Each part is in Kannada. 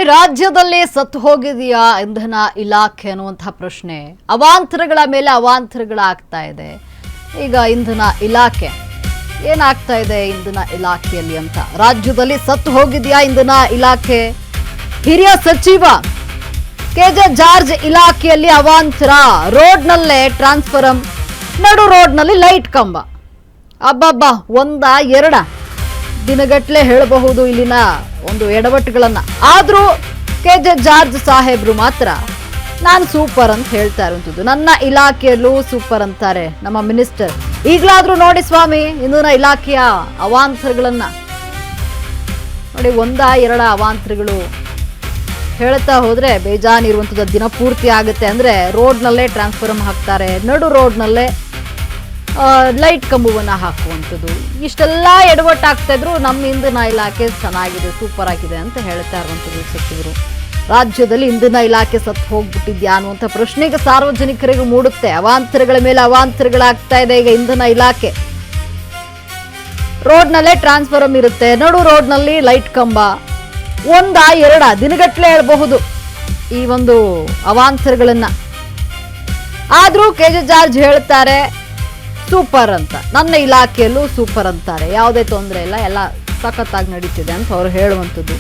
ರಾಜ್ಯದಲ್ಲಿ ಸತ್ತು ಹೋಗಿದೆಯಾ ಇಂಧನ ಇಲಾಖೆ ಅನ್ನುವಂತಹ ಪ್ರಶ್ನೆ ಅವಾಂತರಗಳ ಮೇಲೆ ಅವಾಂತರಗಳಾಗ್ತಾ ಇದೆ. ಈಗ ಇಂಧನ ಇಲಾಖೆ ಏನಾಗ್ತಾ ಇದೆ ಇಂಧನ ಇಲಾಖೆಯಲ್ಲಿ ಅಂತ ರಾಜ್ಯದಲ್ಲಿ ಸತ್ತು ಹೋಗಿದೆಯಾ ಇಂಧನ ಇಲಾಖೆ? ಹಿರಿಯ ಸಚಿವ ಕೆಜೆ ಜಾರ್ಜ್ ಇಲಾಖೆಯಲ್ಲಿ ಅವಾಂತರ, ರೋಡ್ನಲ್ಲೇ ಟ್ರಾನ್ಸ್ಫಾರಂ, ನಡು ರೋಡ್ನಲ್ಲಿ ಲೈಟ್ ಕಂಬ. ಅಬ್ಬಬ್ಬಾ, ಒಂದ ಎರಡ ದಿನಗಟ್ಲೆ ಹೇಳಬಹುದು ಇಲ್ಲಿನ ಒಂದು ಎಡವಟ್ಟುಗಳನ್ನ. ಆದ್ರೂ ಕೆಜೆ ಜಾರ್ಜ್ ಸಾಹೇಬ್ರು ಮಾತ್ರ ನಾನು ಸೂಪರ್ ಅಂತ ಹೇಳ್ತಾ ಇರುವಂಥದ್ದು. ನನ್ನ ಇಲಾಖೆಯಲ್ಲೂ ಸೂಪರ್ ಅಂತಾರೆ ನಮ್ಮ ಮಿನಿಸ್ಟರ್. ಈಗಲಾದ್ರೂ ನೋಡಿ ಸ್ವಾಮಿ ಇಂಧನ ಇಲಾಖೆಯ ಅವಾಂತರಗಳನ್ನ ನೋಡಿ. ಒಂದ ಎರಡ ಅವಾಂತರಗಳು ಹೇಳ್ತಾ ಹೋದ್ರೆ ಬೇಜಾನಿರುವಂಥದ್ದು. ದಿನ ಪೂರ್ತಿ ಆಗುತ್ತೆ. ಅಂದ್ರೆ ರೋಡ್ನಲ್ಲೇ ಟ್ರಾನ್ಸ್ಫಾರಂ ಹಾಕ್ತಾರೆ, ನಡು ರೋಡ್ನಲ್ಲೇ ಲೈಟ್ ಕಂಬವನ್ನ ಹಾಕುವಂಥದ್ದು. ಇಷ್ಟೆಲ್ಲ ಎಡವಟ್ಟಾಗ್ತಾ ಇದ್ರು ನಮ್ಮ ಇಂಧನ ಇಲಾಖೆ ಚೆನ್ನಾಗಿದೆ, ಸೂಪರ್ ಆಗಿದೆ ಅಂತ ಹೇಳ್ತಾ ಇರುವಂಥದ್ದು ಸಚಿವರು. ರಾಜ್ಯದಲ್ಲಿ ಇಂಧನ ಇಲಾಖೆ ಸತ್ತು ಹೋಗ್ಬಿಟ್ಟಿದ್ಯಾ ಅನ್ನುವಂಥ ಪ್ರಶ್ನೆಗೆ ಸಾರ್ವಜನಿಕರಿಗೆ ಮೂಡುತ್ತೆ. ಅವಾಂತರಗಳ ಮೇಲೆ ಅವಾಂತರಗಳಾಗ್ತಾ ಇದೆ ಈಗ ಇಂಧನ ಇಲಾಖೆ. ರೋಡ್ನಲ್ಲೇ ಟ್ರಾನ್ಸ್ಫಾರಂ ಇರುತ್ತೆ, ನಡು ರೋಡ್ನಲ್ಲಿ ಲೈಟ್ ಕಂಬ. ಒಂದ ಎರಡ ದಿನಗಟ್ಲೆ ಹೇಳ್ಬಹುದು ಈ ಒಂದು ಅವಾಂತರಗಳನ್ನ. ಆದ್ರೂ ಕೆಜೆ ಜಾರ್ಜ್ ಹೇಳ್ತಾರೆ ಸೂಪರ್ ಅಂತ. ನನ್ನ ಇಲಾಖೆಯಲ್ಲೂ ಸೂಪರ್ ಅಂತಾರೆ, ಯಾವುದೇ ತೊಂದರೆ ಇಲ್ಲ, ಎಲ್ಲ ಸಖತ್ತಾಗಿ ನಡೀತಿದೆ ಅಂತ ಅವ್ರು ಹೇಳುವಂಥದ್ದು.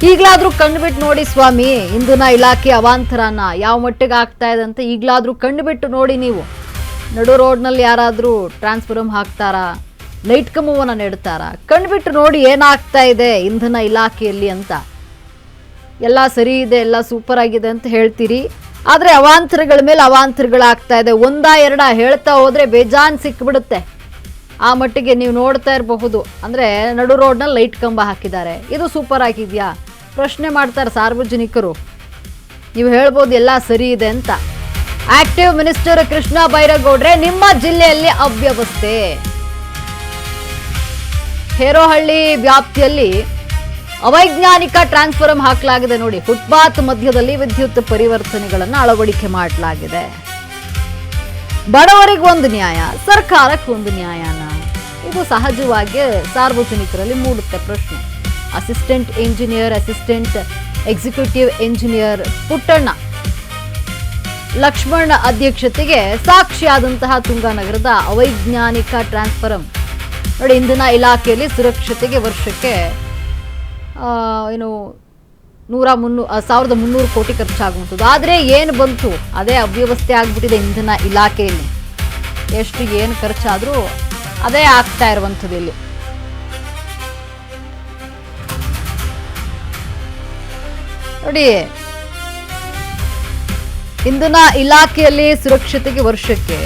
ಈಗಲಾದ್ರೂ ಕಂಡುಬಿಟ್ಟು ನೋಡಿ ಸ್ವಾಮಿ ಇಂಧನ ಇಲಾಖೆ ಅವಾಂತರನ ಯಾವ ಮಟ್ಟಿಗೆ ಆಗ್ತಾ ಇದೆ ಅಂತ ಈಗಲಾದ್ರೂ ಕಂಡುಬಿಟ್ಟು ನೋಡಿ ನೀವು. ನಡು ರೋಡ್ನಲ್ಲಿ ಯಾರಾದರೂ ಟ್ರಾನ್ಸ್ಫಾರಂ ಹಾಕ್ತಾರಾ, ಲೈಟ್ ಕಂಬವನ್ನ ನೆಡ್ತಾರಾ? ಕಂಡುಬಿಟ್ಟು ನೋಡಿ ಏನಾಗ್ತಾ ಇದೆ ಇಂಧನ ಇಲಾಖೆಯಲ್ಲಿ ಅಂತ. ಎಲ್ಲ ಸರಿ ಇದೆ, ಎಲ್ಲ ಸೂಪರ್ ಆಗಿದೆ ಅಂತ ಹೇಳ್ತೀರಿ, ಆದ್ರೆ ಅವಾಂತರಗಳ ಮೇಲೆ ಅವಾಂತರಗಳಾಗ್ತಾ ಇದೆ. ಒಂದ ಎರಡ ಹೇಳ್ತಾ ಹೋದ್ರೆ ಬೇಜಾನ್ ಸಿಕ್ಬಿಡುತ್ತೆ. ಆ ಮಟ್ಟಿಗೆ ನೀವು ನೋಡ್ತಾ ಇರಬಹುದು. ಅಂದ್ರೆ ನಡು ರೋಡ್ನಲ್ಲಿ ಲೈಟ್ ಕಂಬ ಹಾಕಿದ್ದಾರೆ, ಇದು ಸೂಪರ್ ಆಗಿದ್ಯಾ? ಪ್ರಶ್ನೆ ಮಾಡ್ತಾರೆ ಸಾರ್ವಜನಿಕರು. ನೀವು ಹೇಳ್ಬೋದು ಎಲ್ಲ ಸರಿ ಇದೆ ಅಂತ. ಆಕ್ಟಿವ್ ಮಿನಿಸ್ಟರ್ ಕೃಷ್ಣ ಬೈರೇಗೌಡ್ರೆ, ನಿಮ್ಮ ಜಿಲ್ಲೆಯಲ್ಲಿ ಅವ್ಯವಸ್ಥೆ. ಹೇರೋಹಳ್ಳಿ ವ್ಯಾಪ್ತಿಯಲ್ಲಿ ಅವೈಜ್ಞಾನಿಕ ಟ್ರಾನ್ಸ್ಫಾರಂ ಹಾಕಲಾಗಿದೆ ನೋಡಿ. ಫುಟ್ಪಾತ್ ಮಧ್ಯದಲ್ಲಿ ವಿದ್ಯುತ್ ಪರಿವರ್ತನೆಗಳನ್ನು ಅಳವಡಿಕೆ ಮಾಡಲಾಗಿದೆ. ಬಡವರಿಗೆ ಒಂದು ನ್ಯಾಯ, ಸರ್ಕಾರಕ್ಕೆ ಒಂದು ನ್ಯಾಯನ? ಇದು ಸಹಜವಾಗಿ ಸಾರ್ವಜನಿಕರಲ್ಲಿ ಮೂಡುತ್ತೆ ಪ್ರಶ್ನೆ. Assistant engineer, assistant executive engineer Puttanna Lakshman ಅಧ್ಯಕ್ಷತೆಗೆ ಸಾಕ್ಷಿಯಾದಂತಹ ತುಂಗಾನಗರದ ಅವೈಜ್ಞಾನಿಕ ಟ್ರಾನ್ಸ್ಫಾರಂ ನೋಡಿ. ಇಂಧನ ಇಲಾಖೆಯಲ್ಲಿ ಸುರಕ್ಷತೆಗೆ ವರ್ಷಕ್ಕೆ 1300 ಕೋಟಿ ಖರ್ಚಾಗುವಂಥದ್ದು. ಆದರೆ ಏನು ಬಂತು, ಅದೇ ಅವ್ಯವಸ್ಥೆ ಆಗ್ಬಿಟ್ಟಿದೆ ಇಂಧನ ಇಲಾಖೆಯಲ್ಲಿ. ಎಷ್ಟು ಏನು ಖರ್ಚಾದರೂ ಅದೇ ಆಗ್ತಾ ಇರುವಂಥದ್ದು ಇಲ್ಲಿ. ನೋಡಿ, ಇಂಧನ ಇಲಾಖೆಯಲ್ಲಿ ಸುರಕ್ಷತೆಗೆ ವರ್ಷಕ್ಕೆ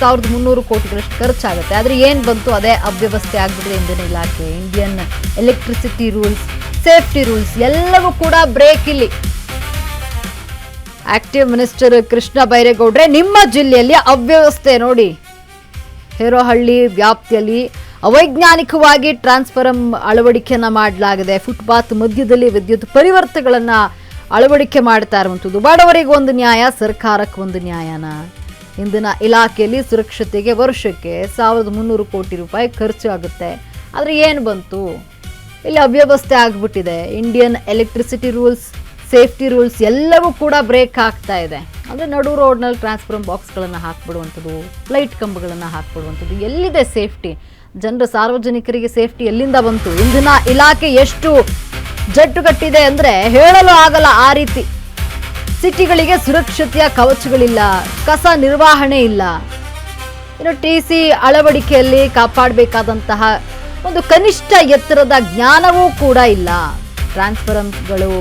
1300 ಕೋಟಿಗಳಷ್ಟು ಖರ್ಚಾಗುತ್ತೆ. ಆದರೆ ಏನು ಬಂತು, ಅದೇ ಅವ್ಯವಸ್ಥೆ ಆಗ್ಬಿಟ್ಟಿದೆ ಇಂಧನ ಇಲಾಖೆ. Indian electricity rules, safety rules ಎಲ್ಲವೂ ಕೂಡ ಬ್ರೇಕ್ ಇಲ್ಲಿ. ಆಕ್ಟಿವ್ ಮಿನಿಸ್ಟರ್ ಕೃಷ್ಣ ಬೈರೇಗೌಡ್ರೆ, ನಿಮ್ಮ ಜಿಲ್ಲೆಯಲ್ಲಿ ಅವ್ಯವಸ್ಥೆ ನೋಡಿ. ಹೇರೋಹಳ್ಳಿ ವ್ಯಾಪ್ತಿಯಲ್ಲಿ ಅವೈಜ್ಞಾನಿಕವಾಗಿ ಟ್ರಾನ್ಸ್ಫಾರಂ ಅಳವಡಿಕೆಯನ್ನ ಮಾಡಲಾಗಿದೆ. ಫುಟ್ಪಾತ್ ಮಧ್ಯದಲ್ಲಿ ವಿದ್ಯುತ್ ಪರಿವರ್ತನೆಗಳನ್ನ ಅಳವಡಿಕೆ ಮಾಡ್ತಾ ಇರುವಂಥದ್ದು. ಬಡವರಿಗೆ ಒಂದು ನ್ಯಾಯ, ಸರ್ಕಾರಕ್ಕೆ ಒಂದು ನ್ಯಾಯನ? ಇಂಧನ ಇಲಾಖೆಯಲ್ಲಿ ಸುರಕ್ಷತೆಗೆ ವರ್ಷಕ್ಕೆ 1300 ಕೋಟಿ ರೂಪಾಯಿ ಖರ್ಚು ಆಗುತ್ತೆ. ಆದರೆ ಏನು ಬಂತು, ಇಲ್ಲಿ ಅವ್ಯವಸ್ಥೆ ಆಗ್ಬಿಟ್ಟಿದೆ. Indian electricity rules, safety rules ಎಲ್ಲವೂ ಕೂಡ ಬ್ರೇಕ್ ಆಗ್ತಾ ಇದೆ. ಅಂದರೆ ನಡು ರೋಡ್ನಲ್ಲಿ ಟ್ರಾನ್ಸ್ಫಾರಂ ಬಾಕ್ಸ್ಗಳನ್ನು ಹಾಕ್ಬಿಡುವಂಥದ್ದು, ಲೈಟ್ ಕಂಬಗಳನ್ನು ಹಾಕ್ಬಿಡುವಂಥದ್ದು. ಎಲ್ಲಿದೆ ಸೇಫ್ಟಿ? ಜನರ ಸಾರ್ವಜನಿಕರಿಗೆ ಸೇಫ್ಟಿ ಎಲ್ಲಿಂದ ಬಂತು? ಇಂಧನ ಇಲಾಖೆ ಎಷ್ಟು ಜಟ್ಟುಗಟ್ಟಿದೆ ಅಂದರೆ ಹೇಳಲು ಆಗಲ್ಲ ಆ ರೀತಿ. ಸಿಟಿಗಳಿಗೆ ಸುರಕ್ಷತೆಯ ಕವಚಗಳಿಲ್ಲ, ಕಸ ನಿರ್ವಹಣೆ ಇಲ್ಲ, ಇನ್ನು TC ಅಳವಡಿಕೆಯಲ್ಲಿ ಕಾಪಾಡಬೇಕಾದಂತಹ ಒಂದು ಕನಿಷ್ಠ ಎತ್ತರದ ಜ್ಞಾನವೂ ಕೂಡ ಇಲ್ಲ. ಟ್ರಾನ್ಸ್ಫಾರಂಗಳು,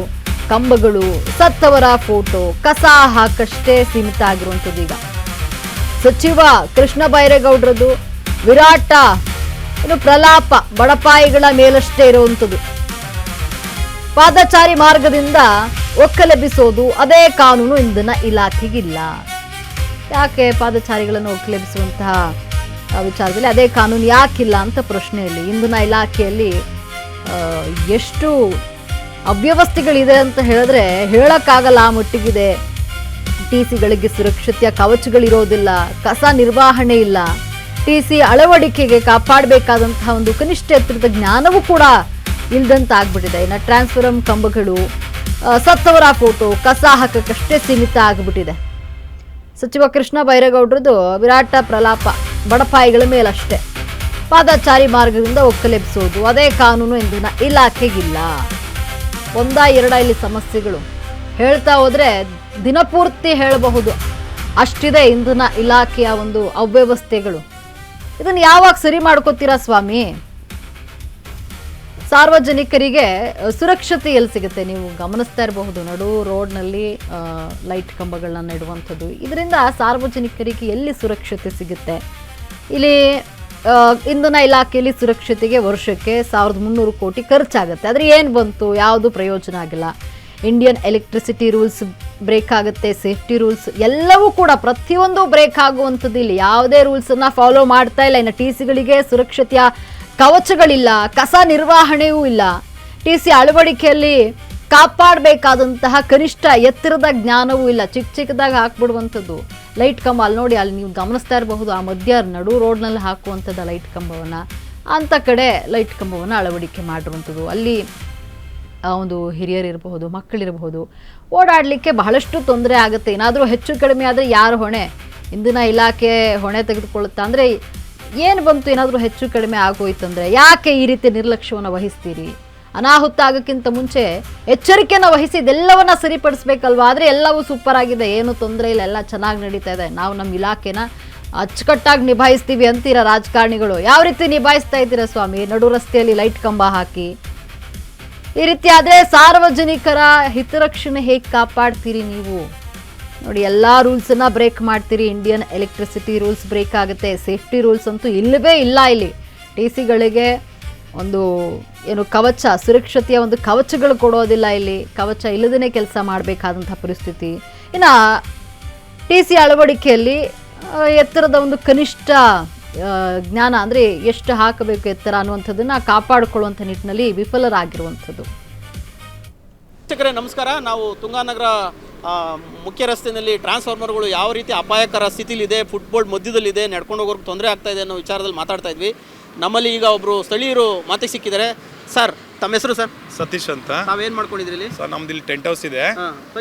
ಕಂಬಗಳು, ಸತ್ತವರ ಫೋಟೋ, ಕಸ ಹಾಕಷ್ಟೇ ಸೀಮಿತ ಆಗಿರುವಂಥದ್ದು. ಈಗ ಸಚಿವ ಕೃಷ್ಣ ಬೈರೇಗೌಡರದು ವಿರಾಟ ಇನ್ನು ಪ್ರಲಾಪ ಬಡಪಾಯಿಗಳ ಮೇಲಷ್ಟೇ ಇರುವಂಥದ್ದು. ಪಾದಚಾರಿ ಮಾರ್ಗದಿಂದ ಒಕ್ಕಲೆಬ್ಬಿಸೋದು ಅದೇ ಕಾನೂನು ಇಂಧನ ಇಲಾಖೆಗಿಲ್ಲ. ಯಾಕೆ ಪಾದಚಾರಿಗಳನ್ನು ಒಕ್ಕಲೆಬ್ಬಿಸುವಂತಹ ವಿಚಾರದಲ್ಲಿ ಅದೇ ಕಾನೂನು ಯಾಕಿಲ್ಲ ಅಂತ ಪ್ರಶ್ನೆಯಲ್ಲಿ. ಇಂಧನ ಇಲಾಖೆಯಲ್ಲಿ ಎಷ್ಟು ಅವ್ಯವಸ್ಥೆಗಳಿದೆ ಅಂತ ಹೇಳಿದ್ರೆ ಹೇಳಕ್ಕಾಗಲ್ಲ, ಆ ಮಟ್ಟಿಗಿದೆ. TCಗಳಿಗೆ ಸುರಕ್ಷತೆಯ ಕವಚಗಳಿರೋದಿಲ್ಲ, ಕಸ ನಿರ್ವಹಣೆ ಇಲ್ಲ, TC ಅಳವಡಿಕೆಗೆ ಕಾಪಾಡಬೇಕಾದಂತಹ ಒಂದು ಕನಿಷ್ಠ ಎತ್ತರದ ಜ್ಞಾನವೂ ಕೂಡ ಇಲ್ದಂತ ಆಗ್ಬಿಟ್ಟಿದೆ. ಇನ್ನು ಟ್ರಾನ್ಸ್ಫಾರಂ ಕಂಬಗಳು ಸತ್ತವರ ಫೋಟೋ ಕಸ ಹಾಕಕ್ಕಷ್ಟೇ ಸೀಮಿತ ಆಗಿಬಿಟ್ಟಿದೆ. ಸಚಿವ ಕೃಷ್ಣ ಬೈರೇಗೌಡರದು ವಿರಾಟ ಪ್ರಲಾಪ ಬಡಪಾಯಿಗಳ ಮೇಲಷ್ಟೇ. ಪಾದಚಾರಿ ಮಾರ್ಗದಿಂದ ಒಕ್ಕಲೆಬ್ಸೋದು ಅದೇ ಕಾನೂನು ಇಂಧನ ಇಲಾಖೆಗಿಲ್ಲ. ಎರಡ ಇಲ್ಲಿ ಸಮಸ್ಯೆಗಳು ಹೇಳ್ತಾ ಹೋದ್ರೆ ದಿನಪೂರ್ತಿ ಹೇಳಬಹುದು, ಅಷ್ಟಿದೆ ಇಂಧನ ಇಲಾಖೆಯ ಒಂದು ಅವ್ಯವಸ್ಥೆಗಳು. ಇದನ್ನು ಯಾವಾಗ ಸರಿ ಮಾಡ್ಕೋತೀರಾ ಸ್ವಾಮಿ? ಸಾರ್ವಜನಿಕರಿಗೆ ಸುರಕ್ಷತೆ ಎಲ್ಲಿ ಸಿಗುತ್ತೆ? ನೀವು ಗಮನಿಸ್ತಾ ಇರಬಹುದು, ನಡು ರೋಡ್ನಲ್ಲಿ ಲೈಟ್ ಕಂಬಗಳನ್ನ ನೆಡುವಂಥದ್ದು. ಇದರಿಂದ ಸಾರ್ವಜನಿಕರಿಗೆ ಎಲ್ಲಿ ಸುರಕ್ಷತೆ ಸಿಗುತ್ತೆ? ಇಲ್ಲಿ ಇಂಧನ ಇಲಾಖೆಯಲ್ಲಿ ಸುರಕ್ಷತೆಗೆ ವರ್ಷಕ್ಕೆ 1300 ಕೋಟಿ ಖರ್ಚಾಗುತ್ತೆ. ಆದರೆ ಏನು ಬಂತು? ಯಾವುದು ಪ್ರಯೋಜನ ಆಗಿಲ್ಲ. ಇಂಡಿಯನ್ ಎಲೆಕ್ಟ್ರಿಸಿಟಿ ರೂಲ್ಸ್ ಬ್ರೇಕ್ ಆಗುತ್ತೆ, ಸೇಫ್ಟಿ ರೂಲ್ಸ್ ಎಲ್ಲವೂ ಕೂಡ ಪ್ರತಿಯೊಂದು ಬ್ರೇಕ್ ಆಗುವಂಥದ್ದು. ಇಲ್ಲಿ ಯಾವುದೇ ರೂಲ್ಸನ್ನು ಫಾಲೋ ಮಾಡ್ತಾ ಇಲ್ಲ. ಇನ್ನು TCಗಳಿಗೆ ಸುರಕ್ಷತೆಯ ಕವಚಗಳಿಲ್ಲ, ಕಸ ನಿರ್ವಹಣೆಯೂ ಇಲ್ಲ. TC ಅಳವಡಿಕೆಯಲ್ಲಿ ಕಾಪಾಡಬೇಕಾದಂತಹ ಕನಿಷ್ಠ ಎತ್ತರದ ಜ್ಞಾನವೂ ಇಲ್ಲ. ಚಿಕ್ಕದಾಗಿ ಹಾಕ್ಬಿಡುವಂಥದ್ದು. ಲೈಟ್ ಕಂಬ ಅಲ್ಲಿ ನೋಡಿ, ಅಲ್ಲಿ ನೀವು ಗಮನಿಸ್ತಾ ಇರಬಹುದು, ಆ ಮಧ್ಯ ನಡು ರೋಡ್ನಲ್ಲಿ ಹಾಕುವಂಥದ್ದು ಲೈಟ್ ಕಂಬವನ್ನು, ಅಂಥ ಕಡೆ ಲೈಟ್ ಕಂಬವನ್ನು ಅಳವಡಿಕೆ ಮಾಡಿರುವಂಥದ್ದು. ಅಲ್ಲಿ ಒಂದು ಹಿರಿಯರಿರಬಹುದು, ಮಕ್ಕಳಿರಬಹುದು, ಓಡಾಡಲಿಕ್ಕೆ ಬಹಳಷ್ಟು ತೊಂದರೆ ಆಗುತ್ತೆ. ಏನಾದರೂ ಹೆಚ್ಚು ಕಡಿಮೆ ಆದರೆ ಯಾರು ಹೊಣೆ? ಇಂಧನ ಇಲಾಖೆ ಹೊಣೆ ತೆಗೆದುಕೊಳ್ಳುತ್ತಾ? ಅಂದರೆ ಏನು ಬಂತು? ಏನಾದರೂ ಹೆಚ್ಚು ಕಡಿಮೆ ಆಗೋಯ್ತಂದರೆ ಯಾಕೆ ಈ ರೀತಿ ನಿರ್ಲಕ್ಷ್ಯವನ್ನು ವಹಿಸ್ತೀರಿ? ಅನಾಹುತ ಆಗೋಕ್ಕಿಂತ ಮುಂಚೆ ಎಚ್ಚರಿಕೆಯನ್ನು ವಹಿಸಿ ಇದೆಲ್ಲವನ್ನ ಸರಿಪಡಿಸ್ಬೇಕಲ್ವಾ? ಆದರೆ ಎಲ್ಲವೂ ಸೂಪರ್ ಆಗಿದೆ, ಏನು ತೊಂದರೆ ಇಲ್ಲ, ಎಲ್ಲ ಚೆನ್ನಾಗಿ ನಡೀತಾ ಇದೆ, ನಾವು ನಮ್ಮ ಇಲಾಖೆನ ಅಚ್ಚುಕಟ್ಟಾಗಿ ನಿಭಾಯಿಸ್ತೀವಿ ಅಂತೀರಾ ರಾಜಕಾರಣಿಗಳು. ಯಾವ ರೀತಿ ನಿಭಾಯಿಸ್ತಾ ಇದ್ದೀರಾ ಸ್ವಾಮಿ? ನಡು ರಸ್ತೆಯಲ್ಲಿ ಲೈಟ್ ಕಂಬ ಹಾಕಿ ಈ ರೀತಿ ಆದರೆ ಸಾರ್ವಜನಿಕರ ಹಿತರಕ್ಷಣೆ ಹೇಗೆ ಕಾಪಾಡ್ತೀರಿ ನೀವು? ನೋಡಿ, ಎಲ್ಲ ರೂಲ್ಸನ್ನು ಬ್ರೇಕ್ ಮಾಡ್ತೀರಿ. ಇಂಡಿಯನ್ ಎಲೆಕ್ಟ್ರಿಸಿಟಿ ರೂಲ್ಸ್ ಬ್ರೇಕ್ ಆಗುತ್ತೆ, ಸೇಫ್ಟಿ ರೂಲ್ಸ್ ಅಂತೂ ಇಲ್ಲವೇ ಇಲ್ಲ. ಇಲ್ಲಿ TCಗಳಿಗೆ ಒಂದು ಏನು ಕವಚ, ಸುರಕ್ಷತೆಯ ಒಂದು ಕವಚಗಳು ಕೊಡೋದಿಲ್ಲ. ಇಲ್ಲಿ ಕವಚ ಇಲ್ಲದೇ ಕೆಲಸ ಮಾಡಬೇಕಾದಂಥ ಪರಿಸ್ಥಿತಿ. ಇನ್ನು TC ಅಳವಡಿಕೆಯಲ್ಲಿ ಎತ್ತರದ ಒಂದು ಕನಿಷ್ಠ ಜ್ಞಾನ, ಅಂದರೆ ಎಷ್ಟು ಹಾಕಬೇಕು ಎತ್ತರ ಅನ್ನುವಂಥದ್ದನ್ನು ಕಾಪಾಡಿಕೊಳ್ಳುವಂಥ ನಿಟ್ಟಿನಲ್ಲಿ ವಿಫಲರಾಗಿರುವಂಥದ್ದು. ನಮಸ್ಕಾರ. ನಾವು ತುಂಗಾನಗರ ಮುಖ್ಯ ರಸ್ತೆಯಲ್ಲಿ ಟ್ರಾನ್ಸ್ಫಾರ್ಮರ್ಗಳು ಯಾವ ರೀತಿ ಅಪಾಯಕರ ಸ್ಥಿತಿಲಿದೆ, ಫುಟ್ಬೋರ್ಡ್ ಮಧ್ಯದಲ್ಲಿದೆ, ನಡ್ಕೊಂಡು ಹೋಗೋಕ್ಕೆ ತೊಂದರೆ ಆಗ್ತಾ ಇದೆ ಅನ್ನೋ ವಿಚಾರದಲ್ಲಿ ಮಾತಾಡ್ತಾ ಇದ್ವಿ. ನಮ್ಮಲ್ಲಿ ಈಗ ಒಬ್ಬರು ಸ್ಥಳೀಯರು ಮಾತಿಗೆ ಸಿಕ್ಕಿದ್ದಾರೆ. ಸರ್, ತಮ್ಮ ಹೆಸರು? ಸರ್, ಸತೀಶ್ ಅಂತ. ತಾವೇನು ಮಾಡ್ಕೊಂಡಿದ್ರಿ ಇಲ್ಲಿ? ಸರ್, ನಮ್ದು ಇಲ್ಲಿ ಟೆಂಟ್ ಹೌಸ್ ಇದೆ.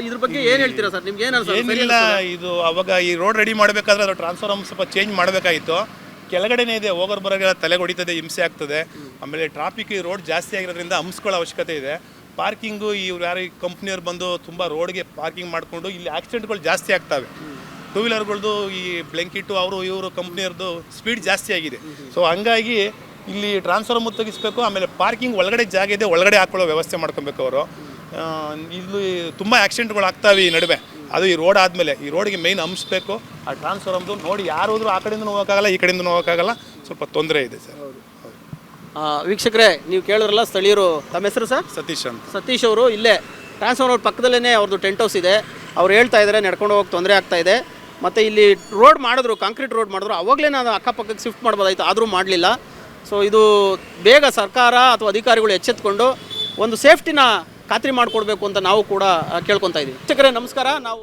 ಇದ್ರ ಬಗ್ಗೆ ಏನು ಹೇಳ್ತೀರಾ ಸರ್? ನಿಮ್ಗೆ ಏನಿಲ್ಲ, ಇದು ಅವಾಗ ಈ ರೋಡ್ ರೆಡಿ ಮಾಡಬೇಕಾದ್ರೆ ಅದು ಟ್ರಾನ್ಸ್ಫಾರ್ಮರ್ ಸ್ವಲ್ಪ ಚೇಂಜ್ ಮಾಡಬೇಕಾಗಿತ್ತು. ಕೆಳಗಡೆನೇ ಇದೆ, ಹೋಗೋರು ಬರೋಗೆಲ್ಲ ತಲೆ ಹೊಡಿತದೆ, ಹಿಂಸೆ ಆಗ್ತದೆ. ಆಮೇಲೆ ಟ್ರಾಫಿಕ್ ಈ ರೋಡ್ ಜಾಸ್ತಿ ಆಗಿರೋದ್ರಿಂದ ಹಂಸ್ಕೊಳ್ಳೋ ಅವಶ್ಯಕತೆ ಇದೆ. ಪಾರ್ಕಿಂಗು ಇವ್ರು ಯಾರು ಕಂಪ್ನಿಯವ್ರು ಬಂದು ತುಂಬ ರೋಡ್ಗೆ ಪಾರ್ಕಿಂಗ್ ಮಾಡಿಕೊಂಡು ಇಲ್ಲಿ ಆಕ್ಸಿಡೆಂಟ್ಗಳು ಜಾಸ್ತಿ ಆಗ್ತವೆ. ಟೂ ವೀಲರ್ಗಳದ್ದು ಈ ಬ್ಲೆಂಕಿಟ್ಟು ಅವರು ಇವರು ಕಂಪ್ನಿಯವ್ರದ್ದು ಸ್ಪೀಡ್ ಜಾಸ್ತಿ ಆಗಿದೆ. ಸೊ ಹಂಗಾಗಿ ಇಲ್ಲಿ ಟ್ರಾನ್ಸ್ಫಾರ್ಮರ್ ತೆಗಿಸ್ಬೇಕು. ಆಮೇಲೆ ಪಾರ್ಕಿಂಗ್ ಒಳಗಡೆ ಜಾಗ ಇದೆ, ಒಳಗಡೆ ಹಾಕೊಳ್ಳೋ ವ್ಯವಸ್ಥೆ ಮಾಡ್ಕೊಬೇಕು ಅವರು. ಇಲ್ಲಿ ತುಂಬ ಆಕ್ಸಿಡೆಂಟ್ಗಳು ಆಗ್ತಾವೆ ಈ ನಡುವೆ. ಅದು ಈ ರೋಡ್ ಆದಮೇಲೆ ಈ ರೋಡಿಗೆ ಮೇಯ್ನ್ ಹಂಸ್ಬೇಕು. ಆ ಟ್ರಾನ್ಸ್ಫಾರ್ಮರ್ದು ನೋಡಿ, ಯಾರು ಹೋದ್ರೂ ಆ ಕಡೆಯಿಂದ ಹೋಗೋಕ್ಕಾಗಲ್ಲ, ಈ ಕಡೆಯಿಂದ ಹೋಗೋಕ್ಕಾಗಲ್ಲ, ಸ್ವಲ್ಪ ತೊಂದರೆ ಇದೆ ಸರ್. ವೀಕ್ಷಕರೇ, ನೀವು ಕೇಳಿದ್ರಲ್ಲ ಸ್ಥಳೀಯರು. ತಮ್ಮ ಹೆಸರು ಸರ್? ಸತೀಶ್ ಅಂತ. ಸತೀಶ್ ಅವರು ಇಲ್ಲೇ ಟ್ರಾನ್ಸ್ಫಾರ್ಮರ್ ಪಕ್ಕದಲ್ಲೇ ಅವ್ರದ್ದು ಟೆಂಟ್ ಹೌಸ್ ಇದೆ. ಅವ್ರು ಹೇಳ್ತಾ ಇದ್ದಾರೆ ನಡ್ಕೊಂಡು ಹೋಗೋಕ್ಕೆ ತೊಂದರೆ ಆಗ್ತಾ ಇದೆ. ಮತ್ತು ಇಲ್ಲಿ ರೋಡ್ ಮಾಡಿದ್ರು, ಕಾಂಕ್ರೀಟ್ ರೋಡ್ ಮಾಡಿದ್ರು, ಅವಾಗಲೇ ನಾನು ಅಕ್ಕಪಕ್ಕಕ್ಕೆ ಶಿಫ್ಟ್ ಮಾಡ್ಬೋದಾಯಿತು, ಆದರೂ ಮಾಡಲಿಲ್ಲ. ಸೊ ಇದು ಬೇಗ ಸರ್ಕಾರ ಅಥವಾ ಅಧಿಕಾರಿಗಳು ಎಚ್ಚೆತ್ತುಕೊಂಡು ಒಂದು ಸೇಫ್ಟಿನ ಖಾತ್ರಿ ಮಾಡಿಕೊಡ್ಬೇಕು ಅಂತ ನಾವು ಕೂಡ ಕೇಳ್ಕೊತಾ ಇದ್ದೀವಿ. ವೀಕ್ಷಕರೇ ನಮಸ್ಕಾರ. ನಾವು